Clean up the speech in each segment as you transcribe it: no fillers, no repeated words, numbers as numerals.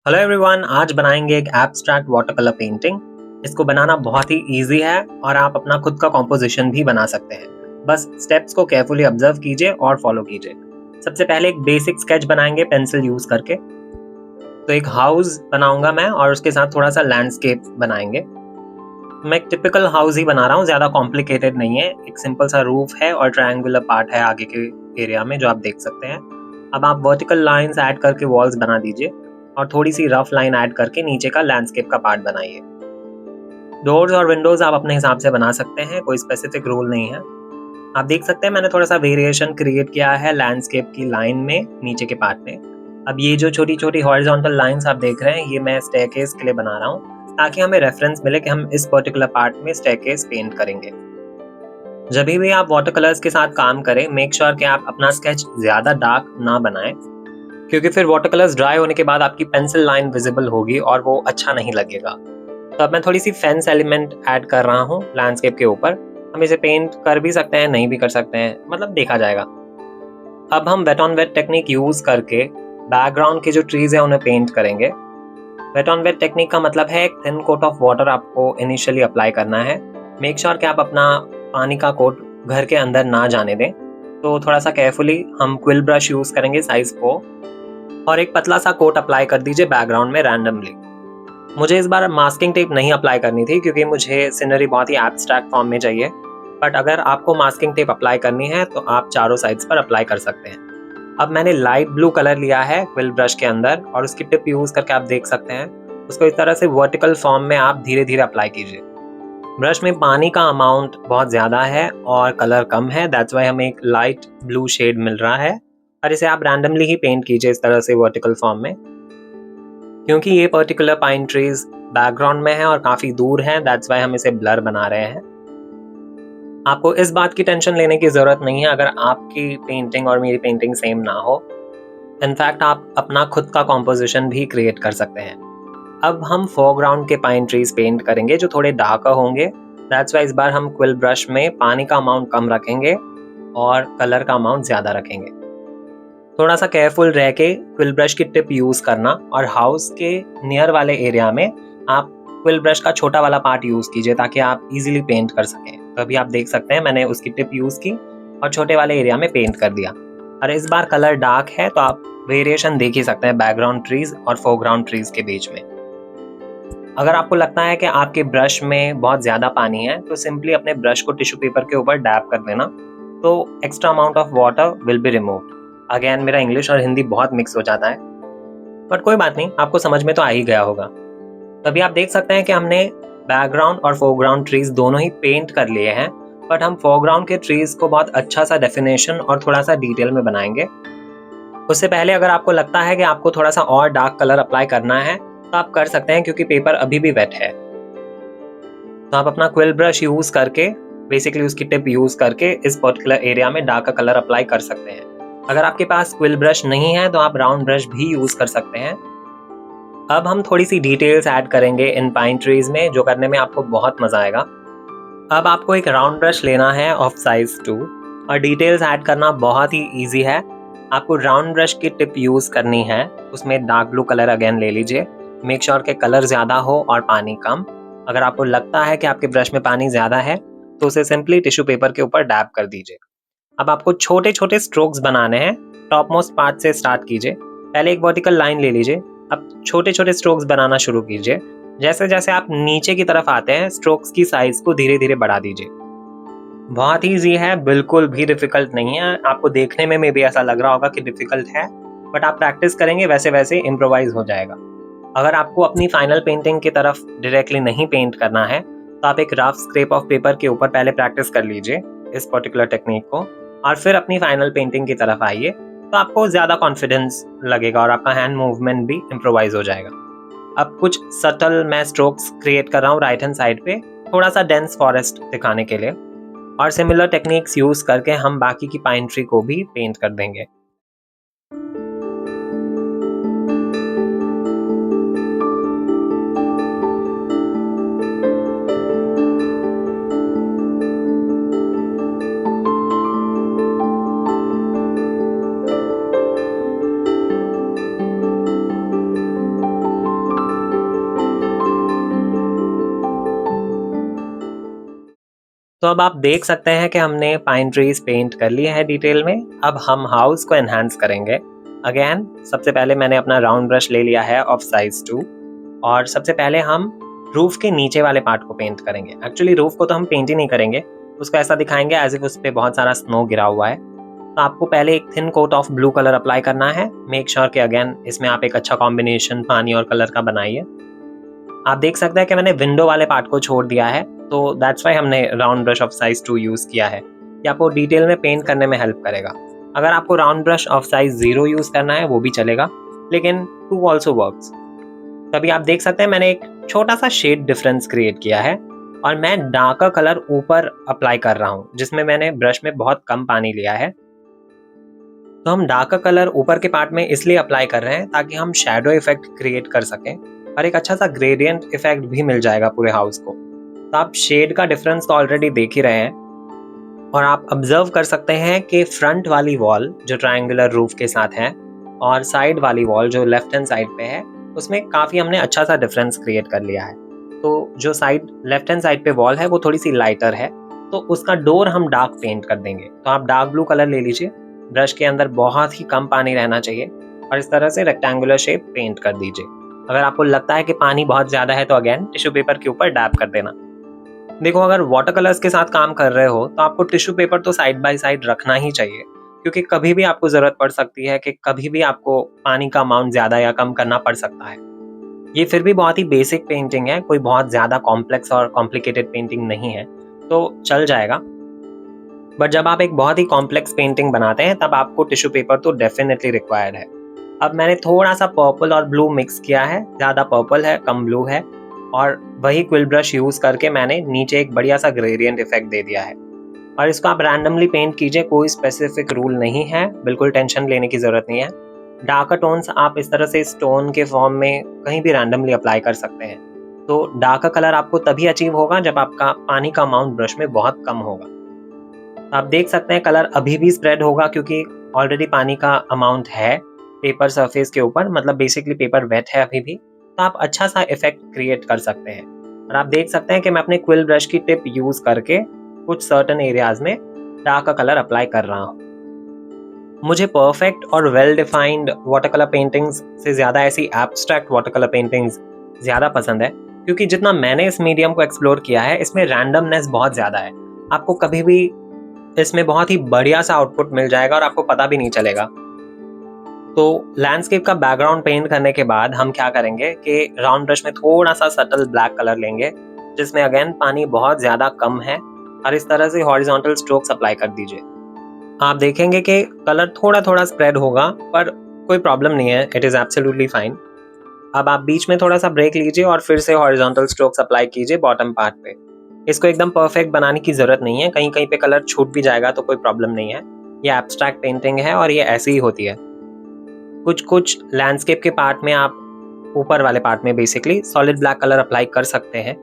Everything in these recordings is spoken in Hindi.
हेलो एवरीवन, आज बनाएंगे एक एब्स्ट्रैक्ट वाटर कलर पेंटिंग। इसको बनाना बहुत ही इजी है और आप अपना खुद का कॉम्पोजिशन भी बना सकते हैं। बस स्टेप्स को केयरफुली ऑब्जर्व कीजिए और फॉलो कीजिए। सबसे पहले एक बेसिक स्केच बनाएंगे पेंसिल यूज करके। तो एक हाउस बनाऊंगा मैं और उसके साथ थोड़ा सा लैंडस्केप बनाएंगे। मैं एक टिपिकल हाउस ही बना रहा हूँ, ज़्यादा कॉम्प्लिकेटेड नहीं है। एक सिंपल सा रूफ है और ट्रायंगुलर पार्ट है आगे के एरिया में जो आप देख सकते हैं। अब आप वर्टिकल लाइंस ऐड करके वॉल्स बना दीजिए और थोड़ी सी रफ लाइन ऐड करके नीचे का लैंडस्केप का पार्ट बनाइए। डोर्स और विंडोज आप अपने हिसाब से बना सकते हैं, कोई स्पेसिफिक रूल नहीं है। आप देख सकते हैं मैंने थोड़ा सा वेरिएशन क्रिएट किया है लैंडस्केप की लाइन में नीचे के पार्ट में। अब ये जो छोटी छोटी हॉरिजॉन्टल लाइंस आप देख रहे हैं, ये मैं स्टेयरकेस के लिए बना रहा हूँ ताकि हमें रेफरेंस मिले कि हम इस पर्टिकुलर पार्ट में स्टेयरकेस पेंट करेंगे। जब भी आप वाटर कलर्स के साथ काम करें, मेक श्योर कि आप अपना स्केच ज्यादा डार्क ना बनाएं, क्योंकि फिर वाटर कलर्स ड्राई होने के बाद आपकी पेंसिल लाइन विजिबल होगी और वो अच्छा नहीं लगेगा। तो अब मैं थोड़ी सी फेंस एलिमेंट ऐड कर रहा हूँ लैंडस्केप के ऊपर। हम इसे पेंट कर भी सकते हैं, नहीं भी कर सकते हैं, मतलब देखा जाएगा। अब हम wet on wet technique use करके बैकग्राउंड के जो ट्रीज है उन्हें पेंट करेंगे। वेट ऑन वेट टेक्निक का मतलब है एक थिन कोट ऑफ वाटर आपको इनिशियली अप्लाई करना है। मेक श्योर कि आप अपना पानी का कोट घर के अंदर ना जाने दें। तो थोड़ा सा केयरफुली हम क्विल ब्रश यूज करेंगे साइज को, और एक पतला सा कोट अप्लाई कर दीजिए बैकग्राउंड में रैंडमली। मुझे इस बार मास्किंग टेप नहीं अप्लाई करनी थी क्योंकि मुझे सीनरी बहुत ही एब्स्ट्रैक्ट फॉर्म में चाहिए। बट अगर आपको मास्किंग टेप अप्लाई करनी है तो आप चारों साइड्स पर अप्लाई कर सकते हैं। अब मैंने लाइट ब्लू कलर लिया है क्विल ब्रश के अंदर और उसकी टिप यूज करके आप देख सकते हैं उसको इस तरह से वर्टिकल फॉर्म में आप धीरे धीरे अप्लाई कीजिए। ब्रश में पानी का अमाउंट बहुत ज़्यादा है और कलर कम है, दैट्स वाई हमें एक लाइट ब्लू शेड मिल रहा है। और इसे आप रैंडमली ही पेंट कीजिए इस तरह से वर्टिकल फॉर्म में, क्योंकि ये पर्टिकुलर पाइन ट्रीज बैकग्राउंड में है और काफ़ी दूर है, दैट्स वाई हम इसे ब्लर बना रहे हैं। आपको इस बात की टेंशन लेने की ज़रूरत नहीं है अगर आपकी पेंटिंग और मेरी पेंटिंग सेम ना हो। इनफैक्ट आप अपना खुद का कॉम्पोजिशन भी क्रिएट कर सकते हैं। अब हम फोरग्राउंड के पाइन ट्रीज पेंट करेंगे जो थोड़े डार्कर होंगे, दैट्स वाई इस बार हम क्विल ब्रश में पानी का अमाउंट कम रखेंगे और कलर का अमाउंट ज़्यादा रखेंगे। थोड़ा सा केयरफुल रह के क्विल ब्रश की टिप यूज़ करना, और हाउस के नियर वाले एरिया में आप क्विल ब्रश का छोटा वाला पार्ट यूज़ कीजिए ताकि आप इजीली पेंट कर सकें। तो अभी आप देख सकते हैं मैंने उसकी टिप यूज़ की और छोटे वाले एरिया में पेंट कर दिया। और इस बार कलर डार्क है तो आप वेरिएशन देख ही सकते हैं बैकग्राउंड ट्रीज और फोरग्राउंड ट्रीज के बीच में। अगर आपको लगता है कि आपके ब्रश में बहुत ज़्यादा पानी है तो सिंपली अपने ब्रश को टिश्यू पेपर के ऊपर डैप कर देना, तो extra amount of water will be removed. Again मेरा इंग्लिश और हिंदी बहुत मिक्स हो जाता है, बट कोई बात नहीं, आपको समझ में तो आ ही गया होगा। तभी आप देख सकते हैं कि हमने बैकग्राउंड और फोरग्राउंड ट्रीज दोनों ही पेंट कर लिए हैं, बट हम फोरग्राउंड के ट्रीज को बहुत अच्छा सा डेफिनेशन और थोड़ा सा डिटेल में बनाएंगे। उससे पहले अगर आपको लगता है कि आपको थोड़ा सा और डार्क कलर अप्लाई करना है तो आप कर सकते हैं, क्योंकि पेपर अभी भी वेट है। तो आप अपना क्विल ब्रश यूज करके, बेसिकली उसकी टिप यूज करके इस पर्टिकुलर एरिया में डार्क कलर अप्लाई कर सकते हैं। अगर आपके पास क्विल ब्रश नहीं है तो आप राउंड ब्रश भी यूज कर सकते हैं। अब हम थोड़ी सी डिटेल्स ऐड करेंगे इन पाइन ट्रीज में, जो करने में आपको बहुत मजा आएगा। अब आपको एक राउंड ब्रश लेना है ऑफ साइज 2 और डिटेल्स ऐड करना बहुत ही ईजी है। आपको राउंड ब्रश की टिप यूज करनी है, उसमें डार्क ब्लू कलर अगेन ले लीजिए। मेक श्योर के कलर ज़्यादा हो और पानी कम। अगर आपको लगता है कि आपके ब्रश में पानी ज़्यादा है तो उसे सिंपली टिश्यू पेपर के ऊपर डैप कर दीजिए। अब आपको छोटे छोटे स्ट्रोक्स बनाने हैं। टॉप मोस्ट पार्ट से स्टार्ट कीजिए। पहले एक वर्टिकल लाइन ले लीजिए। अब छोटे छोटे स्ट्रोक्स बनाना शुरू कीजिए। जैसे जैसे आप नीचे की तरफ आते हैं स्ट्रोक्स की साइज को धीरे धीरे बढ़ा दीजिए। बहुत ईजी है, बिल्कुल भी डिफिकल्ट नहीं है। आपको देखने में भी ऐसा लग रहा होगा कि डिफिकल्ट है, बट आप प्रैक्टिस करेंगे वैसे वैसे इम्प्रोवाइज हो जाएगा। अगर आपको अपनी फाइनल पेंटिंग की तरफ डायरेक्टली नहीं पेंट करना है तो आप एक रफ स्क्रैप ऑफ पेपर के ऊपर पहले प्रैक्टिस कर लीजिए इस पर्टिकुलर टेक्निक को, और फिर अपनी फाइनल पेंटिंग की तरफ आइए तो आपको ज़्यादा कॉन्फिडेंस लगेगा और आपका हैंड मूवमेंट भी इम्प्रोवाइज हो जाएगा। अब कुछ सटल मैं स्ट्रोक्स क्रिएट कर रहा हूँ राइट हैंड साइड पे, थोड़ा सा डेंस फॉरेस्ट दिखाने के लिए, और सिमिलर टेक्निक्स यूज करके हम बाकी की पाइन ट्री को भी पेंट कर देंगे। तो अब आप देख सकते हैं कि हमने पाइन ट्रीज पेंट कर लिए हैं डिटेल में। अब हम हाउस को एनहांस करेंगे। अगेन सबसे पहले मैंने अपना राउंड ब्रश ले लिया है ऑफ साइज 2, और सबसे पहले हम रूफ के नीचे वाले पार्ट को पेंट करेंगे। एक्चुअली रूफ को तो हम पेंट ही नहीं करेंगे, उसको ऐसा दिखाएंगे एज इफ उस पर बहुत सारा स्नो गिरा हुआ है। तो आपको पहले एक thin coat of blue colour apply करना है। मेक श्योर कि अगेन इसमें आप एक अच्छा कॉम्बिनेशन पानी और कलर का बनाइए। आप देख सकते हैं कि मैंने विंडो वाले पार्ट को छोड़ दिया है, तो दैट्स वाई हमने round brush off size 2 use किया है। ये आपको डिटेल में पेंट करने में हेल्प करेगा। अगर आपको round brush off size 0 use करना है वो भी चलेगा, लेकिन 2 ऑल्सो वर्क्स। तभी आप देख सकते हैं मैंने एक छोटा सा शेड डिफरेंस क्रिएट किया है, और मैं डार्कर कलर ऊपर अप्लाई कर रहा हूँ, जिसमें मैंने ब्रश में बहुत कम पानी लिया है। तो हम डार्कर कलर ऊपर के पार्ट में इसलिए अप्लाई कर रहे हैं ताकि हम शैडो इफेक्ट क्रिएट कर सकें, और एक अच्छा सा ग्रेडियंट इफेक्ट भी मिल जाएगा पूरे हाउस को। तो आप शेड का डिफरेंस तो ऑलरेडी देख ही रहे हैं, और आप ऑब्जर्व कर सकते हैं कि फ्रंट वाली वॉल जो ट्रायंगुलर रूफ के साथ है और साइड वाली वॉल जो लेफ्ट हैंड साइड पे है, उसमें काफ़ी हमने अच्छा सा डिफरेंस क्रिएट कर लिया है। तो जो साइड लेफ्ट हैंड साइड पे वॉल है वो थोड़ी सी लाइटर है, तो उसका डोर हम डार्क पेंट कर देंगे। तो आप डार्क ब्लू कलर ले लीजिए, ब्रश के अंदर बहुत ही कम पानी रहना चाहिए, और इस तरह से रेक्टेंगुलर शेप पेंट कर दीजिए। अगर आपको लगता है कि पानी बहुत ज़्यादा है तो अगेन टिश्यू पेपर के ऊपर डैब कर देना। देखो, अगर वाटर कलर्स के साथ काम कर रहे हो तो आपको टिश्यू पेपर तो साइड बाय साइड रखना ही चाहिए, क्योंकि कभी भी आपको ज़रूरत पड़ सकती है कि कभी भी आपको पानी का अमाउंट ज़्यादा या कम करना पड़ सकता है। ये फिर भी बहुत ही बेसिक पेंटिंग है, कोई बहुत ज़्यादा कॉम्प्लेक्स और कॉम्प्लिकेटेड पेंटिंग नहीं है, तो चल जाएगा। बट जब आप एक बहुत ही कॉम्प्लेक्स पेंटिंग बनाते हैं तब आपको टिश्यू पेपर तो डेफिनेटली रिक्वायर्ड है। अब मैंने थोड़ा सा पर्पल और ब्लू मिक्स किया है, ज़्यादा पर्पल है कम ब्लू है, और वही क्विल ब्रश यूज़ करके मैंने नीचे एक बढ़िया सा ग्रेडियंट इफेक्ट दे दिया है। और इसको आप रैंडमली पेंट कीजिए, कोई स्पेसिफिक रूल नहीं है, बिल्कुल टेंशन लेने की ज़रूरत नहीं है। डार्कर टोन्स आप इस तरह से स्टोन के फॉर्म में कहीं भी रैंडमली अप्लाई कर सकते हैं। तो डार्कर कलर आपको तभी अचीव होगा जब आपका पानी का अमाउंट ब्रश में बहुत कम होगा। आप देख सकते हैं कलर अभी भी स्प्रेड होगा, क्योंकि ऑलरेडी पानी का अमाउंट है पेपर सरफेस के ऊपर, मतलब बेसिकली पेपर वेट है अभी भी। तो आप अच्छा सा इफेक्ट क्रिएट कर सकते हैं। और आप देख सकते हैं कि मैं अपने क्विल ब्रश की टिप यूज करके कुछ सर्टेन एरियाज में डार्क कलर अप्लाई कर रहा हूँ। मुझे परफेक्ट और well defined water colour paintings से ज़्यादा ऐसी एब्स्ट्रैक्ट वाटर कलर पेंटिंग्स ज़्यादा पसंद है, क्योंकि जितना मैंने इस मीडियम को एक्सप्लोर किया है इसमें रैंडमनेस बहुत ज़्यादा है। आपको कभी भी इसमें बहुत ही बढ़िया सा आउटपुट मिल जाएगा और आपको पता भी नहीं चलेगा। तो लैंडस्केप का बैकग्राउंड पेंट करने के बाद हम क्या करेंगे कि राउंड ब्रश में थोड़ा सा सटल ब्लैक कलर लेंगे, जिसमें अगेन पानी बहुत ज़्यादा कम है, और इस तरह से हॉरिजॉन्टल स्ट्रोक्स अप्लाई कर दीजिए। आप देखेंगे कि कलर थोड़ा थोड़ा स्प्रेड होगा, पर कोई प्रॉब्लम नहीं है, इट इज़ एब्सोल्युटली फाइन। अब आप बीच में थोड़ा सा ब्रेक लीजिए और फिर से हॉरिजॉन्टल स्ट्रोक्स अप्लाई कीजिए बॉटम पार्ट पे। इसको एकदम परफेक्ट बनाने की ज़रूरत नहीं है, कहीं कहीं पे कलर छूट भी जाएगा तो कोई प्रॉब्लम नहीं है। ये एब्स्ट्रैक्ट पेंटिंग है और ये ऐसी ही होती है। कुछ कुछ लैंडस्केप के पार्ट में आप ऊपर वाले पार्ट में basically solid black colour apply कर सकते हैं।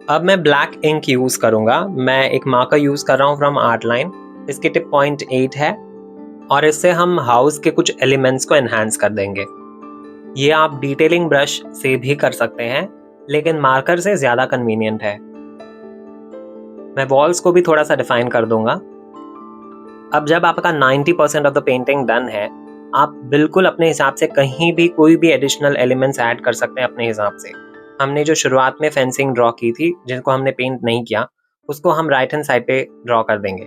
अब मैं ब्लैक इंक यूज़ करूँगा। मैं एक मार्कर यूज़ कर रहा हूँ फ्रॉम आर्टलाइन। इसकी टिप 0.8 है, और इससे हम हाउस के कुछ एलिमेंट्स को एनहांस कर देंगे। ये आप डिटेलिंग ब्रश से भी कर सकते हैं, लेकिन मार्कर से ज़्यादा कन्वीनियंट है। मैं वॉल्स को भी थोड़ा सा डिफाइन कर दूंगा। अब जब आपका 90% ऑफ द पेंटिंग डन है, आप बिल्कुल अपने हिसाब से कहीं भी कोई भी एडिशनल एलिमेंट्स ऐड कर सकते हैं अपने हिसाब से। हमने जो शुरुआत में फेंसिंग ड्रॉ की थी, जिनको हमने पेंट नहीं किया, उसको हम राइट हैंड साइड पे ड्रॉ कर देंगे।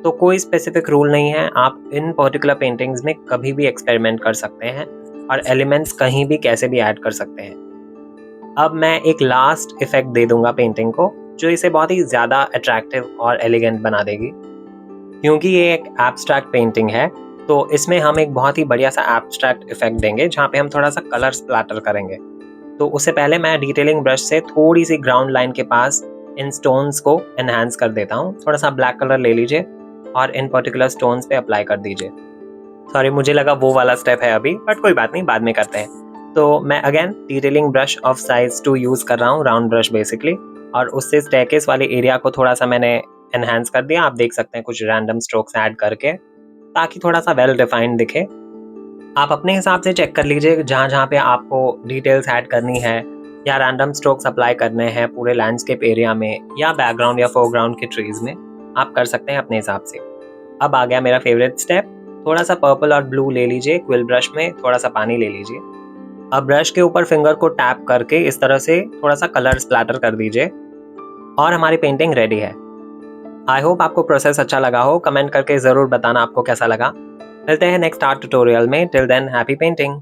तो कोई स्पेसिफिक रूल नहीं है, आप इन पर्टिकुलर पेंटिंग्स में कभी भी एक्सपेरिमेंट कर सकते हैं और एलिमेंट्स कहीं भी कैसे भी ऐड कर सकते हैं। अब मैं एक लास्ट इफेक्ट दे दूंगा पेंटिंग को, जो इसे बहुत ही ज़्यादा अट्रैक्टिव और एलिगेंट बना देगी। क्योंकि ये एक एब्स्ट्रैक्ट पेंटिंग है, तो इसमें हम एक बहुत ही बढ़िया सा एब्स्ट्रैक्ट इफेक्ट देंगे, जहाँ पे हम थोड़ा सा कलर स्प्लैटर करेंगे। तो उससे पहले मैं डिटेलिंग ब्रश से थोड़ी सी ग्राउंड लाइन के पास इन स्टोन्स को एनहांस कर देता हूँ। थोड़ा सा ब्लैक कलर ले लीजिए और इन पर्टिकुलर स्टोन्स पे अप्लाई कर दीजिए। सॉरी, मुझे लगा वो वाला स्टेप है अभी, बट कोई बात नहीं, बाद में करते हैं। तो मैं again detailing brush off size 2 use कर रहा हूँ, राउंड ब्रश बेसिकली, और उससे स्टेयरकेस वाले एरिया को थोड़ा सा मैंने एनहांस कर दिया। आप देख सकते हैं कुछ रैंडम स्ट्रोक्स ऐड करके, ताकि थोड़ा सा वेल डिफाइंड दिखे। आप अपने हिसाब से चेक कर लीजिए जहाँ जहाँ पे आपको डिटेल्स ऐड करनी है, या रैंडम स्ट्रोक्स अप्लाई करने हैं पूरे लैंडस्केप एरिया में या बैकग्राउंड या फोरग्राउंड के ट्रीज में, आप कर सकते हैं अपने हिसाब से। अब आ गया मेरा फेवरेट स्टेप, थोड़ा सा पर्पल और ब्लू ले लीजिए, क्विल ब्रश में थोड़ा सा पानी ले लीजिए। अब ब्रश के ऊपर फिंगर को टैप करके इस तरह से थोड़ा सा कलर स्प्लैटर कर दीजिए और हमारी पेंटिंग रेडी है। आई होप आपको प्रोसेस अच्छा लगा हो, कमेंट करके ज़रूर बताना आपको कैसा लगा। मिलते हैं नेक्स्ट आर्ट ट्यूटोरियल में, टिल देन हैप्पी पेंटिंग।